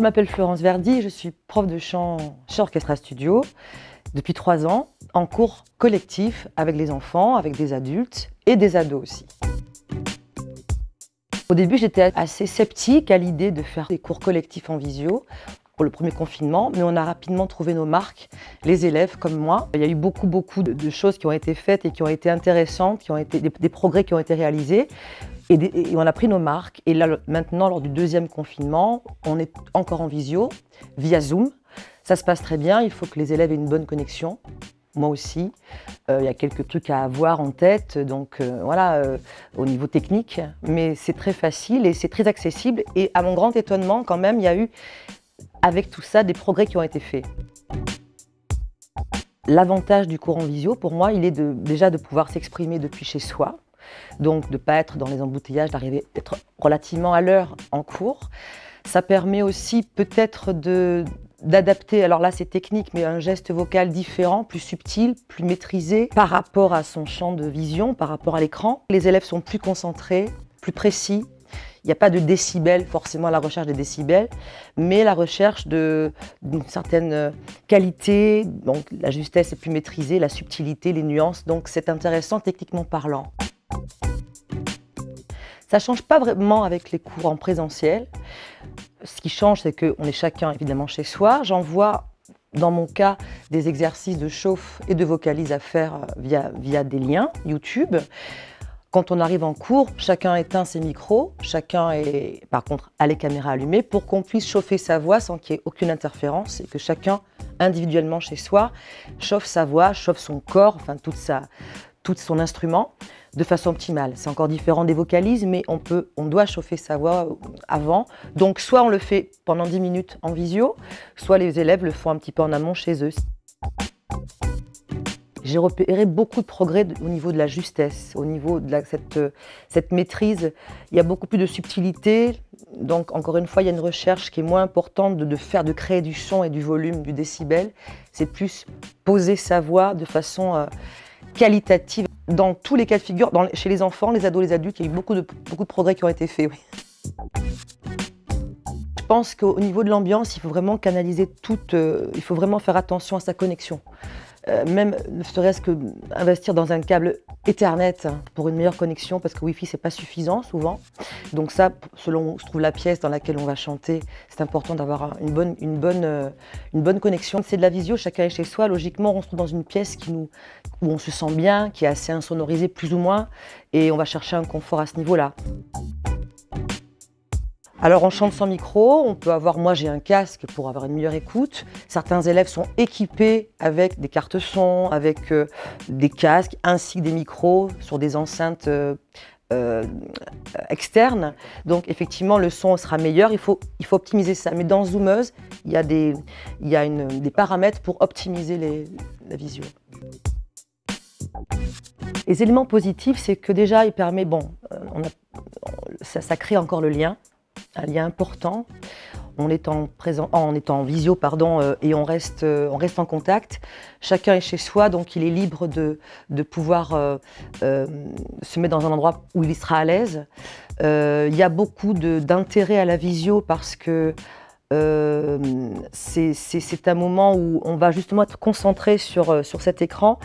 m'appelle Florence Verdi, je suis prof de chant chez Orchestra Studio depuis 3 ans, en cours collectif avec les enfants, avec des adultes et des ados aussi. Au début, j'étais assez sceptique à l'idée de faire des cours collectifs en visio pour le premier confinement, mais on a rapidement trouvé nos marques, les élèves comme moi. Il y a eu beaucoup de choses qui ont été faites et qui ont été intéressantes, qui ont été des progrès qui ont été réalisés. Et on a pris nos marques. Et là, maintenant, lors du deuxième confinement, on est encore en visio, via Zoom. Ça se passe très bien, il faut que les élèves aient une bonne connexion. Moi aussi. Il y a quelques trucs à avoir en tête, donc voilà, au niveau technique. Mais c'est très facile et c'est très accessible. Et à mon grand étonnement, quand même, il y a eu, avec tout ça, des progrès qui ont été faits. L'avantage du cours en visio, pour moi, il est déjà de pouvoir s'exprimer depuis chez soi. Donc de ne pas être dans les embouteillages, d'être relativement à l'heure en cours. Ça permet aussi peut-être d'adapter, alors là c'est technique, mais un geste vocal différent, plus subtil, plus maîtrisé par rapport à son champ de vision, par rapport à l'écran. Les élèves sont plus concentrés, plus précis. Il n'y a pas de décibels, forcément la recherche des décibels, mais la recherche d'une certaine qualité, donc la justesse est plus maîtrisée, la subtilité, les nuances, donc c'est intéressant techniquement parlant. Ça ne change pas vraiment avec les cours en présentiel. Ce qui change, c'est qu'on est chacun évidemment chez soi. J'envoie, dans mon cas, des exercices de chauffe et de vocalise à faire via des liens YouTube. Quand on arrive en cours, chacun éteint ses micros, chacun est par contre a les caméras allumées pour qu'on puisse chauffer sa voix sans qu'il y ait aucune interférence et que chacun, individuellement chez soi, chauffe sa voix, chauffe son corps, enfin tout son instrument de façon optimale. C'est encore différent des vocalises, mais on doit chauffer sa voix avant. Donc soit on le fait pendant 10 minutes en visio, soit les élèves le font un petit peu en amont chez eux. J'ai repéré beaucoup de progrès au niveau de la justesse, au niveau de cette maîtrise. Il y a beaucoup plus de subtilité. Donc, encore une fois, il y a une recherche qui est moins importante de créer du son et du volume, du décibel. C'est plus poser sa voix de façon qualitative. Dans tous les cas de figure, chez les enfants, les ados, les adultes, il y a eu beaucoup de progrès qui ont été faits. Oui. Je pense qu'au niveau de l'ambiance, il faut vraiment canaliser il faut vraiment faire attention à sa connexion. Même ne serait-ce qu'investir dans un câble Ethernet pour une meilleure connexion, parce que Wi-Fi c'est pas suffisant souvent. Donc ça, selon je trouve la pièce dans laquelle on va chanter, c'est important d'avoir une bonne connexion. C'est de la visio, chacun est chez soi. Logiquement, on se trouve dans une pièce où on se sent bien, qui est assez insonorisée plus ou moins, et on va chercher un confort à ce niveau-là. Alors on chante sans micro, moi j'ai un casque pour avoir une meilleure écoute. Certains élèves sont équipés avec des cartes son, avec des casques ainsi que des micros sur des enceintes externes. Donc effectivement le son sera meilleur, il faut optimiser ça. Mais dans Zoomeuse, il y a des paramètres pour optimiser la visio. Les éléments positifs, c'est que déjà il permet, ça crée encore le lien. Un lien important, on est en visio et on reste en contact. Chacun est chez soi, donc il est libre de pouvoir se mettre dans un endroit où il sera à l'aise. Il y a beaucoup d'intérêt à la visio parce que c'est un moment où on va justement être concentré sur cet écran.